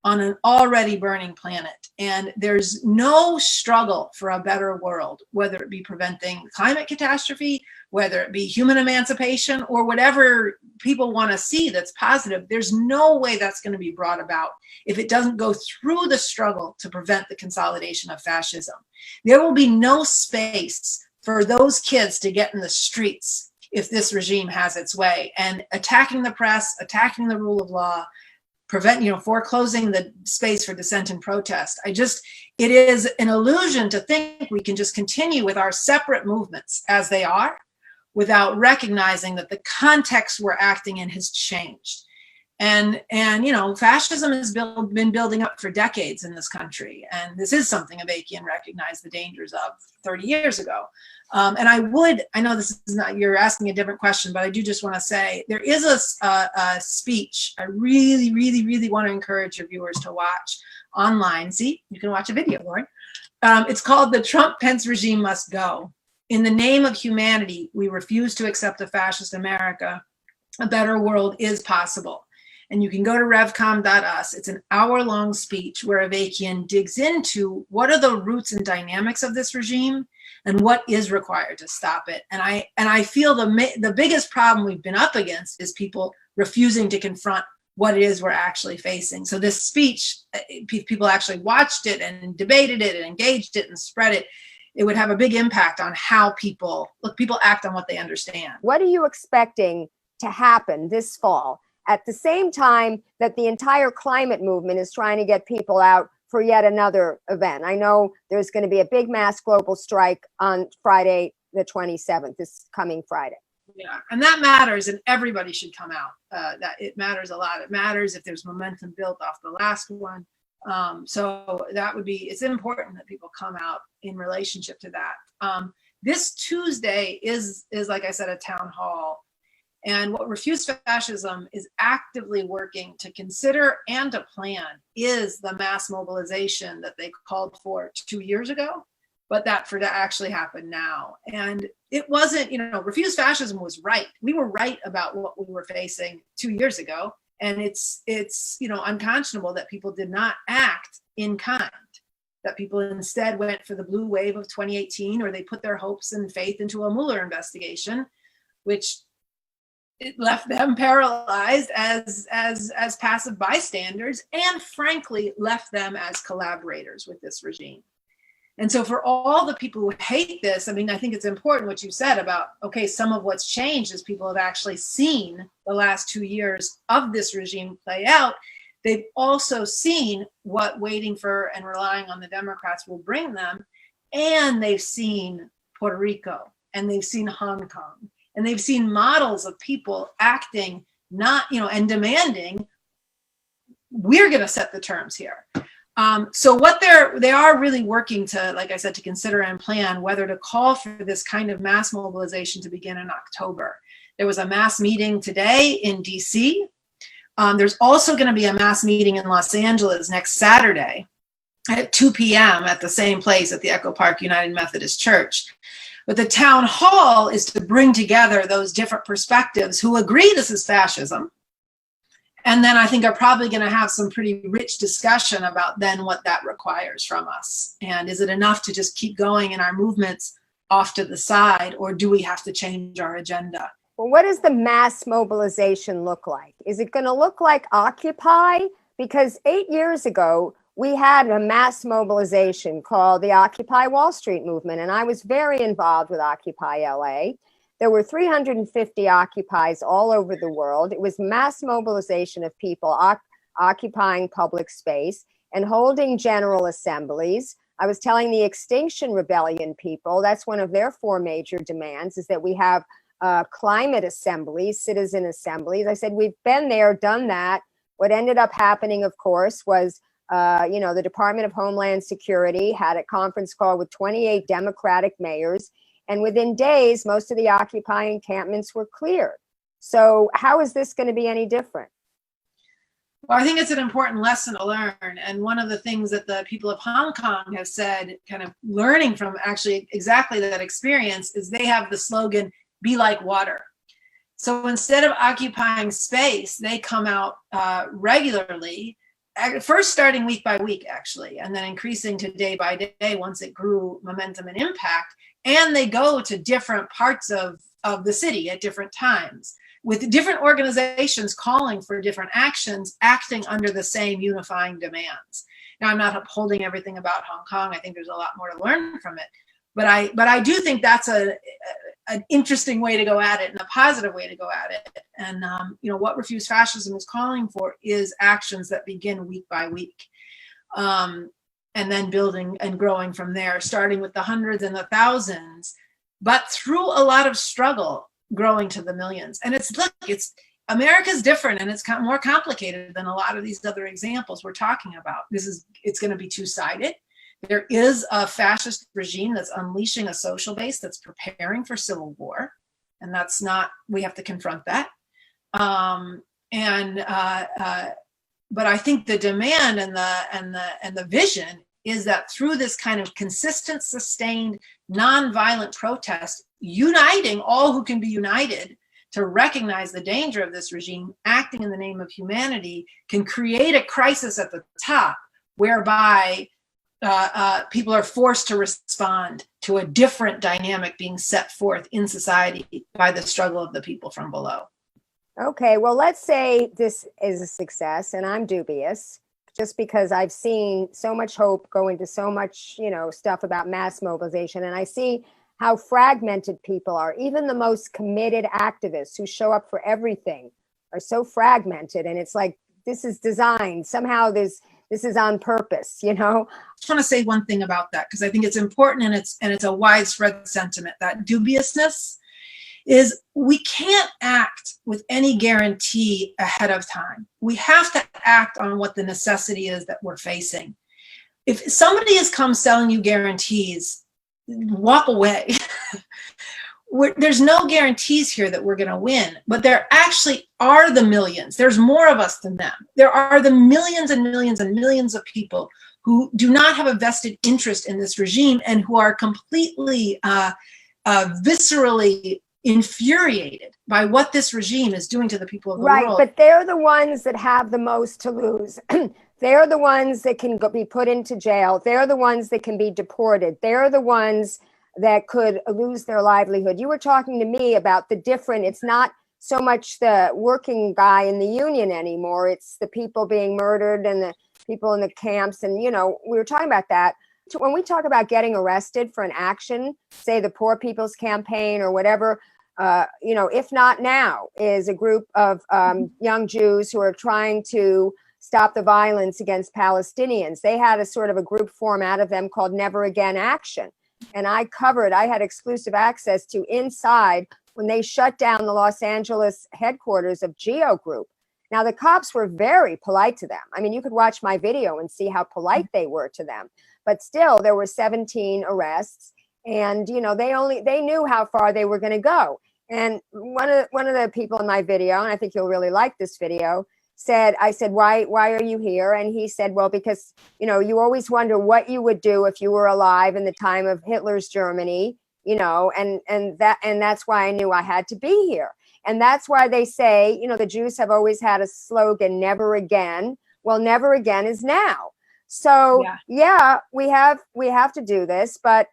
on an already burning planet. And there's no struggle for a better world, whether it be preventing climate catastrophe, whether it be human emancipation, or whatever people want to see that's positive. There's no way that's going to be brought about if it doesn't go through the struggle to prevent the consolidation of fascism. There will be no space for those kids to get in the streets if this regime has its way, and attacking the press, attacking the rule of law, foreclosing the space for dissent and protest. It is an illusion to think we can just continue with our separate movements as they are without recognizing that the context we're acting in has changed. And fascism has been building up for decades in this country. And this is something Avakian recognized the dangers of 30 years ago. And I know this is not, you're asking a different question, but I do just want to say there is a speech I really, really, really want to encourage your viewers to watch online. See, you can watch a video, Lauren. It's called "The Trump Pence Regime Must Go. In the name of humanity, we refuse to accept a fascist America. A better world is possible." And you can go to revcom.us. It's an hour-long speech where Avakian digs into what are the roots and dynamics of this regime and what is required to stop it. And I feel the biggest problem we've been up against is people refusing to confront what it is we're actually facing. So this speech, if people actually watched it and debated it and engaged it and spread it, it would have a big impact on how people act on what they understand. What are you expecting to happen this fall, at the same time that the entire climate movement is trying to get people out for yet another event? I know there's going to be a big mass global strike on Friday, the 27th, this coming Friday. Yeah, and that matters, and everybody should come out. That it matters a lot. It matters if there's momentum built off the last one. So it's important that people come out in relationship to that. This Tuesday is, like I said, a town hall. And what Refuse Fascism is actively working to consider and to plan is the mass mobilization that they called for 2 years ago, but that actually happen now. And it wasn't, Refuse Fascism was right. We were right about what we were facing 2 years ago. And it's unconscionable that people did not act in kind, that people instead went for the blue wave of 2018, or they put their hopes and faith into a Mueller investigation, which it left them paralyzed as passive bystanders, and frankly left them as collaborators with this regime. And so for all the people who hate this, I think it's important what you said about, okay, some of what's changed is people have actually seen the last 2 years of this regime play out. They've also seen what waiting for and relying on the Democrats will bring them. And they've seen Puerto Rico, and they've seen Hong Kong, and they've seen models of people acting and demanding, we're going to set the terms here. So what they are really working to, like I said, to consider and plan whether to call for this kind of mass mobilization to begin in October. There was a mass meeting today in DC. There's also going to be a mass meeting in Los Angeles next Saturday at 2 p.m. at the same place at the Echo Park United Methodist Church. But the town hall is to bring together those different perspectives who agree this is fascism. And then I think are probably going to have some pretty rich discussion about then what that requires from us. And is it enough to just keep going in our movements off to the side, or do we have to change our agenda? Well, what does the mass mobilization look like? Is it going to look like Occupy? Because 8 years ago, we had a mass mobilization called the Occupy Wall Street movement, and I was very involved with Occupy LA. There were 350 Occupies all over the world. It was mass mobilization of people occupying public space and holding general assemblies, I was telling the Extinction Rebellion people, that's one of their 4 major demands, is that we have climate assemblies, citizen assemblies. I said, we've been there, done that. What ended up happening, of course, was the Department of Homeland Security had a conference call with 28 Democratic mayors, and within days, most of the Occupy encampments were cleared. So how is this going to be any different? Well, I think it's an important lesson to learn. And one of the things that the people of Hong Kong have said, kind of learning from actually exactly that experience, is they have the slogan, be like water. So instead of occupying space, they come out regularly, first starting week by week, actually, and then increasing to day by day once it grew momentum and impact. And they go to different parts of the city at different times, with different organizations calling for different actions, acting under the same unifying demands. Now, I'm not upholding everything about Hong Kong. I think there's a lot more to learn from it. But I do think that's an interesting way to go at it and a positive way to go at it. And what Refuse Fascism is calling for is actions that begin week by week, and then building and growing from there, starting with the hundreds and the thousands, but through a lot of struggle, growing to the millions. And it's America's different, and it's more complicated than a lot of these other examples we're talking about. It's going to be two-sided. There is a fascist regime that's unleashing a social base that's preparing for civil war, and we have to confront that. But I think the demand and the vision is that through this kind of consistent, sustained, nonviolent protest, uniting all who can be united to recognize the danger of this regime, acting in the name of humanity, can create a crisis at the top whereby people are forced to respond to a different dynamic being set forth in society by the struggle of the people from below. Okay, well, let's say this is a success, and I'm dubious, just because I've seen so much hope go into so much, stuff about mass mobilization, and I see how fragmented people are. Even the most committed activists who show up for everything are so fragmented, and it's like, this is designed. Somehow this is on purpose, I just want to say one thing about that, because I think it's important, and it's a widespread sentiment. That dubiousness is, we can't act with any guarantee ahead of time. We have to act on what the necessity is that we're facing. If somebody has come selling you guarantees, walk away. There's no guarantees here that we're going to win, but there actually are the millions. There's more of us than them. There are the millions and millions and millions of people who do not have a vested interest in this regime and who are completely, viscerally infuriated by what this regime is doing to the people of the world. Right, but they're the ones that have the most to lose. They're the ones that can be put into jail. They're the ones that can be deported. They're the ones that could lose their livelihood. You were talking to me about it's not so much the working guy in the union anymore. It's the people being murdered and the people in the camps. And, we were talking about that. When we talk about getting arrested for an action, say the Poor People's Campaign or whatever, if not now, is a group of young Jews who are trying to stop the violence against Palestinians. They had a sort of a group form out of them called Never Again Action. And I had exclusive access to inside when they shut down the Los Angeles headquarters of Geo Group. Now, the cops were very polite to them. I mean, you could watch my video and see how polite they were to them. But still, there were 17 arrests, and they knew how far they were going to go. And one of the people in my video, and I think you'll really like this video, I said, why are you here? And he said, well, because, you always wonder what you would do if you were alive in the time of Hitler's Germany, and that's why I knew I had to be here. And that's why they say, the Jews have always had a slogan, never again. Well, never again is now. So yeah, we have to do this. But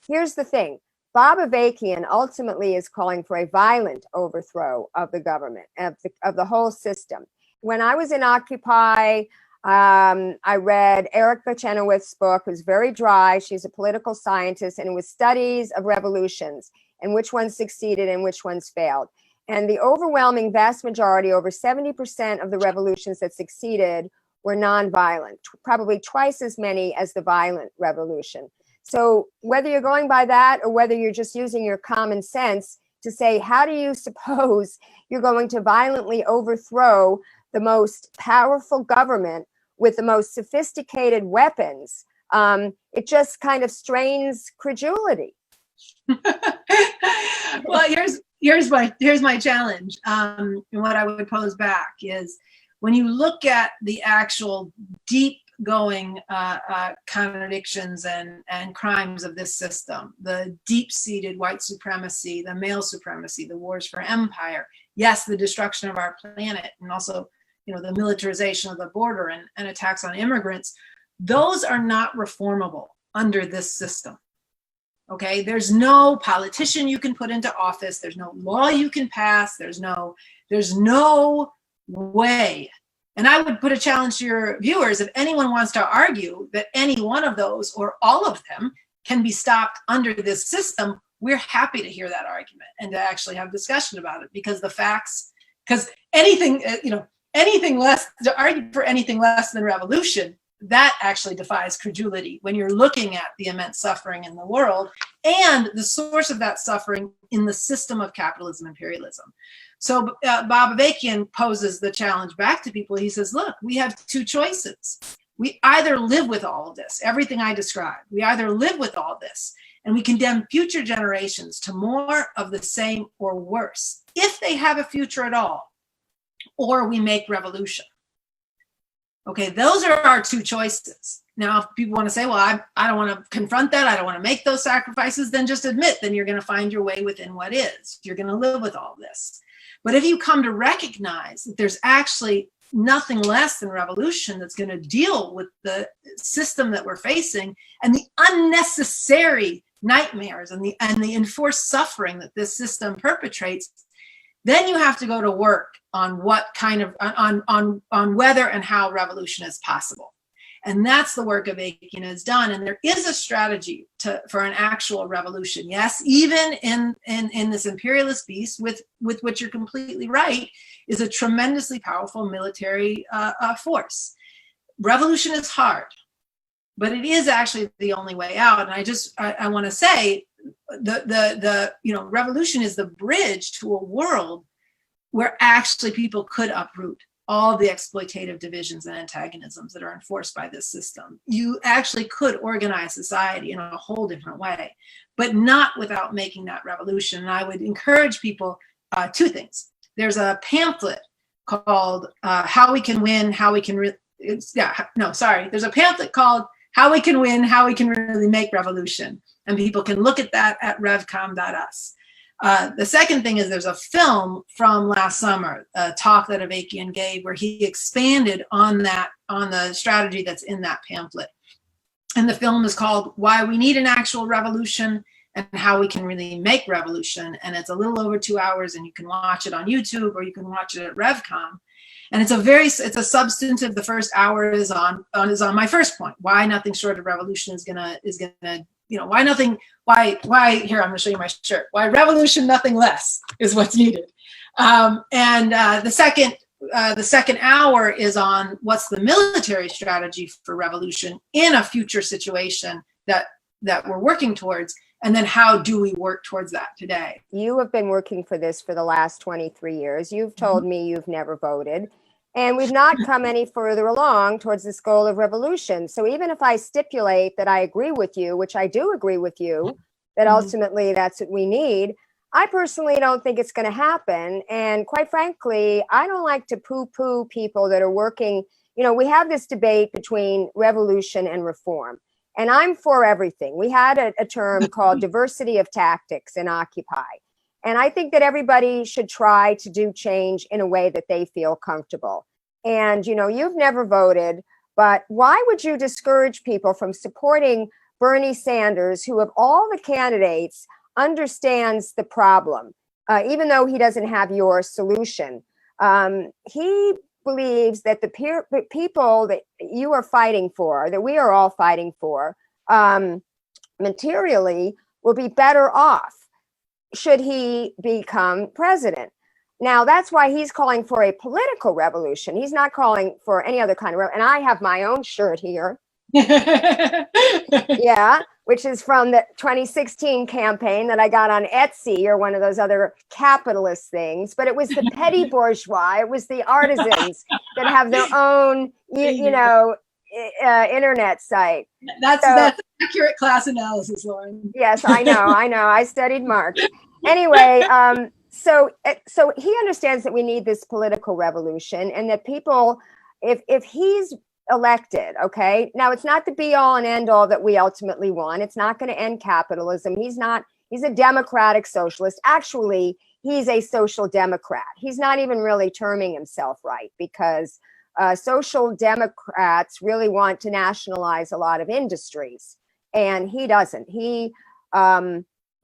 here's the thing. Bob Avakian ultimately is calling for a violent overthrow of the government, of the whole system. When I was in Occupy, I read Erica Chenoweth's book. It was very dry. She's a political scientist, and it was studies of revolutions and which ones succeeded and which ones failed. And the overwhelming vast majority, over 70% of the revolutions that succeeded, were nonviolent, probably twice as many as the violent revolution. So whether you're going by that or whether you're just using your common sense to say, how do you suppose you're going to violently overthrow the most powerful government with the most sophisticated weapons? It just kind of strains credulity. Well, here's my challenge. And what I would pose back is, when you look at the actual deep going contradictions and crimes of this system, the deep-seated white supremacy, the male supremacy, the wars for empire, yes, the destruction of our planet, and also, the militarization of the border and attacks on immigrants, those are not reformable under this system. Okay, there's no politician you can put into office, there's no law you can pass, there's no way. And I would put a challenge to your viewers: if anyone wants to argue that any one of those or all of them can be stopped under this system, we're happy to hear that argument and to actually have discussion about it, because the facts, because anything less, to argue for anything less than revolution, that actually defies credulity when you're looking at the immense suffering in the world and the source of that suffering in the system of capitalism, imperialism. So Bob Avakian poses the challenge back to people. He says, look, we have two choices. We either live with all of this, everything I described, we either live with all this and we condemn future generations to more of the same or worse, if they have a future at all, or we make revolution. Okay, those are our two choices. Now, if people want to say, well, I don't want to confront that, I don't want to make those sacrifices, then just admit, then you're going to find your way within what is. You're going to live with all this. But if you come to recognize that there's actually nothing less than revolution that's going to deal with the system that we're facing and the unnecessary nightmares and the enforced suffering that this system perpetrates, then you have to go to work on what kind of, on whether and how revolution is possible. And that's the work Avakian has done. And there is a strategy for an actual revolution. Yes, even in this imperialist beast, with which you're completely right, is a tremendously powerful military force. Revolution is hard, but it is actually the only way out. And I want to say the revolution is the bridge to a world where actually people could uproot all the exploitative divisions and antagonisms that are enforced by this system. You actually could organize society in a whole different way, but not without making that revolution. And I would encourage people, two things. There's a pamphlet called How We Can Win, How We Can There's a pamphlet called How We Can Win, How We Can Really Make Revolution. And people can look at that at revcom.us. The second thing is there's a film from last summer, a talk that Avakian gave, where he expanded on the strategy that's in that pamphlet. And the film is called Why We Need an Actual Revolution and How We Can Really Make Revolution. And it's a little over 2 hours, and you can watch it on YouTube or you can watch it at Revcom. And it's a substantive, the first hour is on my first point, why nothing short of revolution is gonna here, I'm gonna show you my shirt. Why revolution, nothing less is what's needed. The second hour is on what's the military strategy for revolution in a future situation that we're working towards. And then how do we work towards that today? You have been working for this for the last 23 years. You've told me you've never voted. And we've not come any further along towards this goal of revolution. So even if I stipulate that I agree with you, which I do agree with you, that ultimately that's what we need, I personally don't think it's going to happen. And quite frankly, I don't like to poo-poo people that are working. We have this debate between revolution and reform. And I'm for everything. We had a term called diversity of tactics in Occupy. And I think that everybody should try to do change in a way that they feel comfortable. And, you've never voted, but why would you discourage people from supporting Bernie Sanders, who of all the candidates understands the problem, even though he doesn't have your solution? He believes that the people that you are fighting for, that we are all fighting for, materially will be better off should he become president. Now, that's why he's calling for a political revolution. He's not calling for any other kind of and I have my own shirt here. Yeah, which is from the 2016 campaign that I got on Etsy or one of those other capitalist things. But it was the petty bourgeois. It was the artisans that have their own, internet site. That's accurate class analysis, Lauren. Yes, I know. I studied Marx. Anyway, so he understands that we need this political revolution, and that people, if he's elected, okay, now it's not the be all and end all that we ultimately want. It's not going to end capitalism. He's a democratic socialist. Actually, he's a social democrat. He's not even really terming himself right, because social democrats really want to nationalize a lot of industries, and he doesn't. He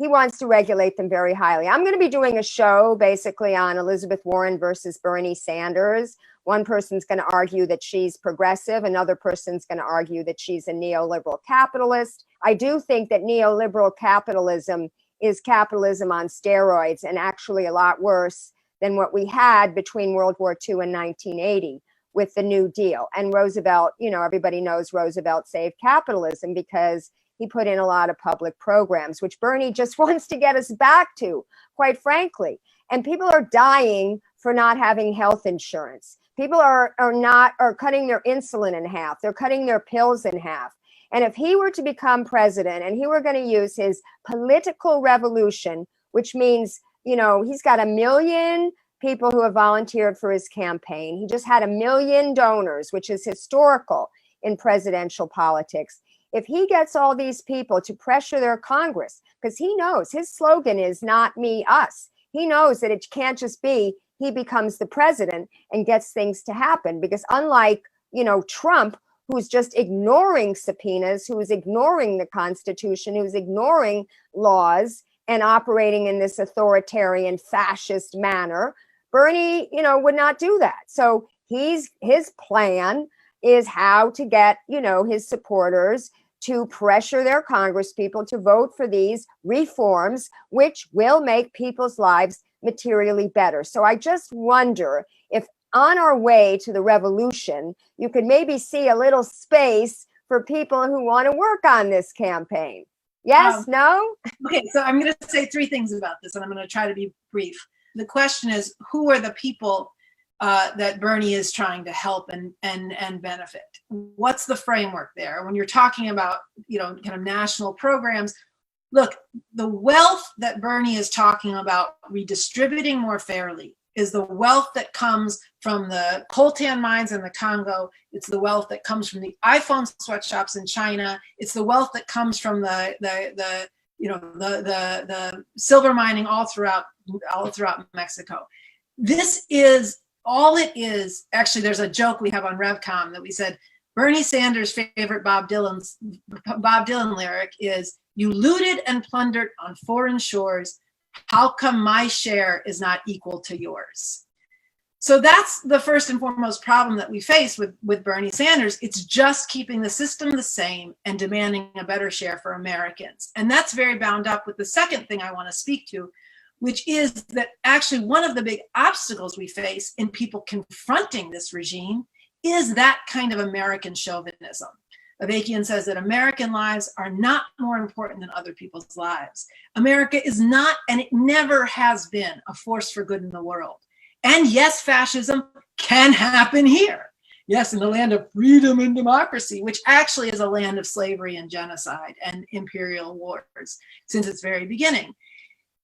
wants to regulate them very highly. I'm going to be doing a show basically on Elizabeth Warren versus Bernie Sanders. One person's going to argue that she's progressive. Another person's going to argue that she's a neoliberal capitalist. I do think that neoliberal capitalism is capitalism on steroids, and actually a lot worse than what we had between World War II and 1980 with the New Deal. And Roosevelt, everybody knows Roosevelt saved capitalism because he put in a lot of public programs, which Bernie just wants to get us back to, quite frankly. And people are dying for not having health insurance. People are cutting their insulin in half. They're cutting their pills in half. And if he were to become president and he were going to use his political revolution, which means, he's got 1 million people who have volunteered for his campaign. He just had 1 million donors, which is historical in presidential politics. If he gets all these people to pressure their Congress, because he knows his slogan is not me, us. He knows that it can't just be he becomes the president and gets things to happen, because unlike, Trump, who's just ignoring subpoenas, who's ignoring the Constitution, who's ignoring laws and operating in this authoritarian fascist manner, Bernie, would not do that. So his plan is how to get, his supporters to pressure their congresspeople to vote for these reforms, which will make people's lives materially better. So I just wonder if on our way to the revolution, you could maybe see a little space for people who want to work on this campaign. Yes, no? Okay, so I'm going to say 3 things about this, and I'm going to try to be brief. The question is, who are the people that Bernie is trying to help and benefit? What's the framework there? When you're talking about, kind of national programs, look, the wealth that Bernie is talking about redistributing more fairly is the wealth that comes from the coltan mines in the Congo. It's the wealth that comes from the iPhone sweatshops in China. It's the wealth that comes from the silver mining all throughout Mexico. This is all it is. Actually, there's a joke we have on RevCom that we said, Bernie Sanders' favorite Bob Dylan lyric is, "You looted and plundered on foreign shores. How come my share is not equal to yours?" So that's the first and foremost problem that we face with Bernie Sanders. It's just keeping the system the same and demanding a better share for Americans. And that's very bound up with the second thing I want to speak to, which is that actually one of the big obstacles we face in people confronting this regime is that kind of American chauvinism. Avakian says that American lives are not more important than other people's lives. America is not, and it never has been, a force for good in the world. And yes, fascism can happen here. Yes, in the land of freedom and democracy, which actually is a land of slavery and genocide and imperial wars since its very beginning.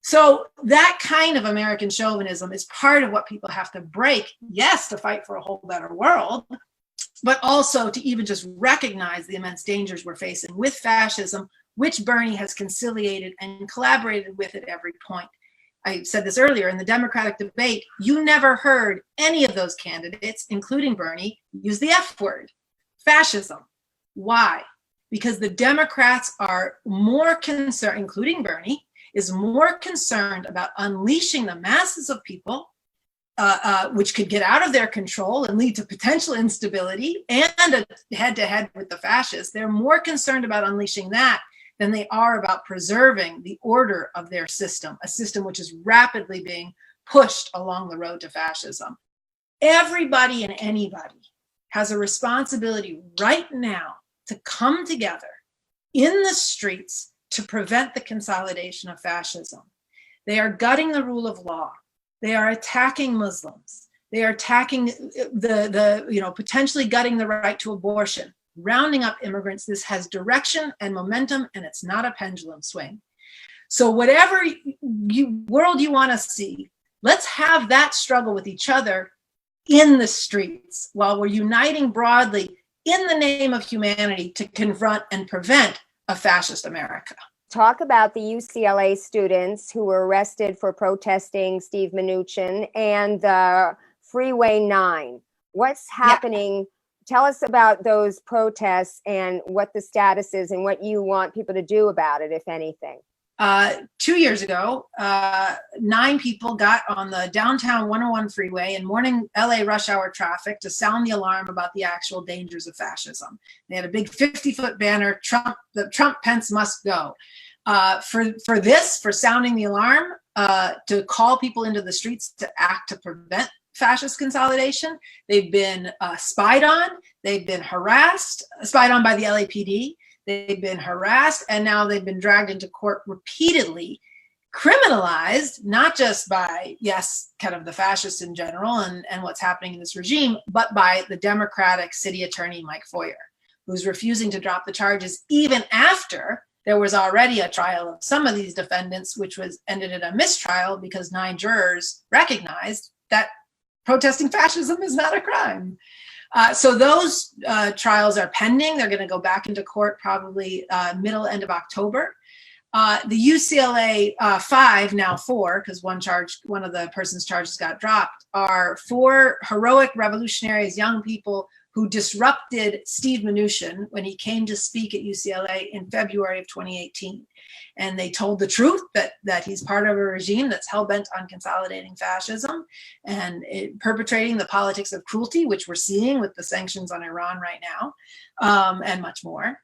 So that kind of American chauvinism is part of what people have to break, yes, to fight for a whole better world, but also to even just recognize the immense dangers we're facing with fascism, which Bernie has conciliated and collaborated with at every point. I said this earlier, in the Democratic debate, you never heard any of those candidates, including Bernie, use the F word, fascism. Why? Because the Democrats are more concerned, including Bernie, is more concerned about unleashing the masses of people, which could get out of their control and lead to potential instability and a head-to-head with the fascists. They're more concerned about unleashing that than they are about preserving the order of their system, a system which is rapidly being pushed along the road to fascism. Everybody and anybody has a responsibility right now to come together in the streets to prevent the consolidation of fascism. They are gutting the rule of law. They are attacking Muslims. They are attacking potentially gutting the right to abortion, rounding up immigrants. This has direction and momentum, and it's not a pendulum swing. So whatever world you want to see, let's have that struggle with each other in the streets while we're uniting broadly in the name of humanity to confront and prevent a fascist America. Talk about the UCLA students who were arrested for protesting Steve Mnuchin and the Freeway 9. What's happening? Yeah. Tell us about those protests and what the status is and what you want people to do about it, if anything. 2 years ago, 9 people got on the downtown 101 freeway in morning LA rush hour traffic to sound the alarm about the actual dangers of fascism. They had a big 50-foot banner, Trump Pence must go. For sounding the alarm, to call people into the streets to act to prevent fascist consolidation, they've been spied on, they've been harassed, spied on by the LAPD. They've been harassed, and now they've been dragged into court repeatedly, criminalized, not just by, yes, kind of the fascists in general and what's happening in this regime, but by the Democratic city attorney, Mike Foyer, who's refusing to drop the charges even after there was already a trial of some of these defendants, which ended in a mistrial because 9 jurors recognized that protesting fascism is not a crime. So those trials are pending. They're going to go back into court probably end of October. The UCLA 5, now 4, because one of the person's charges got dropped, are 4 heroic revolutionaries, young people who disrupted Steve Mnuchin when he came to speak at UCLA in February of 2018. And they told the truth that he's part of a regime that's hell-bent on consolidating fascism and perpetrating the politics of cruelty, which we're seeing with the sanctions on Iran right now, and much more.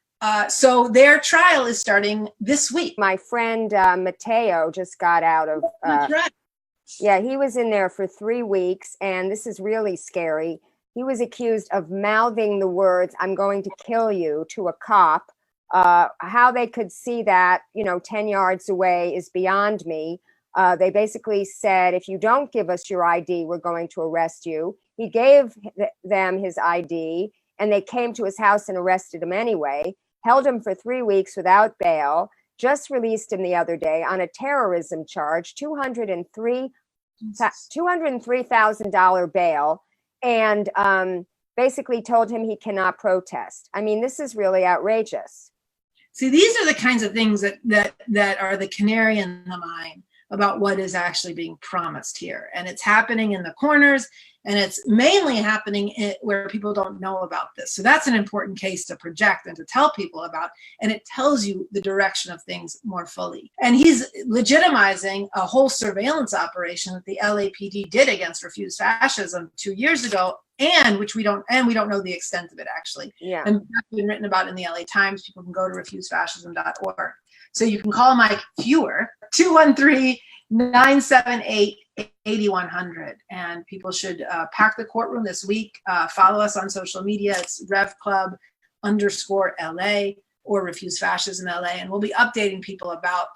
So their trial is starting this week. My friend Matteo just got out of... That's right. Yeah, he was in there for 3 weeks, and this is really scary. He was accused of mouthing the words, "I'm going to kill you," to a cop. How they could see that, 10 yards away is beyond me. They basically said, if you don't give us your ID, we're going to arrest you. He gave them his ID, and they came to his house and arrested him anyway, held him for 3 weeks without bail, just released him the other day on a terrorism charge, $203,000 bail, and basically told him he cannot protest. I mean, this is really outrageous. See, these are the kinds of things that are the canary in the mine about what is actually being promised here. And it's happening in the corners, and it's mainly happening where people don't know about this. So that's an important case to project and to tell people about, and it tells you the direction of things more fully. And he's legitimizing a whole surveillance operation that the LAPD did against Refuse Fascism 2 years ago, and we don't know the extent of it, actually. Yeah. And that's been written about in the LA Times. People can go to refusefascism.org. So you can call Mike Fewer, 213-978-8100. And people should pack the courtroom this week. Follow us on social media. It's RevClub_LA or Refuse Fascism LA. And we'll be updating people about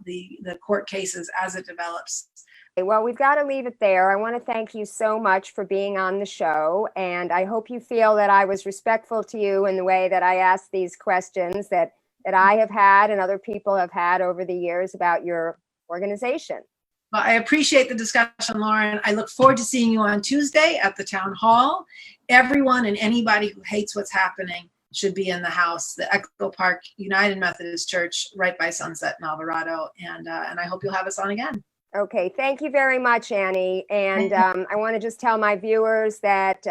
the court cases as it develops. Well, we've got to leave it there. I want to thank you so much for being on the show. And I hope you feel that I was respectful to you in the way that I asked these questions that I have had and other people have had over the years about your organization. Well, I appreciate the discussion, Lauren. I look forward to seeing you on Tuesday at the town hall. Everyone and anybody who hates what's happening should be in the house, the Echo Park United Methodist Church, right by Sunset in Alvarado. And I hope you'll have us on again. Okay, thank you very much, Annie. And I want to just tell my viewers that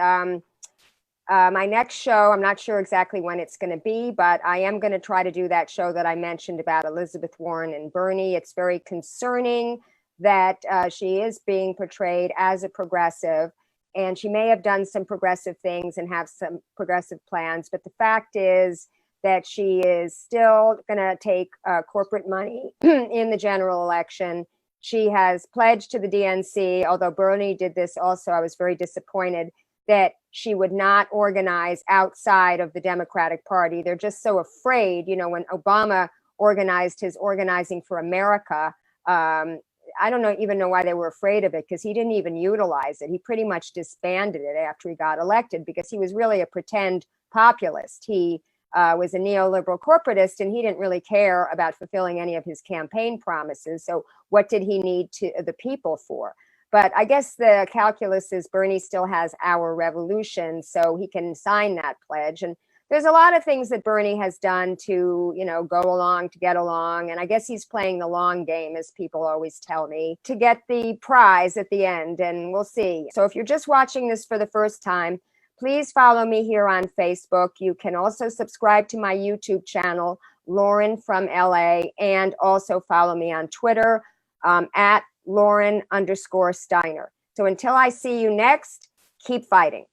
my next show, I'm not sure exactly when it's going to be, but I am going to try to do that show that I mentioned about Elizabeth Warren and Bernie. It's very concerning that she is being portrayed as a progressive, and she may have done some progressive things and have some progressive plans, but the fact is that she is still going to take corporate money in the general election. She has pledged to the DNC, although Bernie did this also, I was very disappointed, that she would not organize outside of the Democratic Party. They're just so afraid, you know, when Obama organized his Organizing for America, I don't even know why they were afraid of it, because he didn't even utilize it. He pretty much disbanded it after he got elected, because he was really a pretend populist. He was a neoliberal corporatist, and he didn't really care about fulfilling any of his campaign promises. So what did he need the people for? But I guess the calculus is Bernie still has our revolution, so he can sign that pledge. And there's a lot of things that Bernie has done to, you know, go along, to get along. And I guess he's playing the long game, as people always tell me, to get the prize at the end. And we'll see. So if you're just watching this for the first time, please follow me here on Facebook. You can also subscribe to my YouTube channel, Lauren from LA, and also follow me on Twitter at Lauren_Steiner. So until I see you next, keep fighting.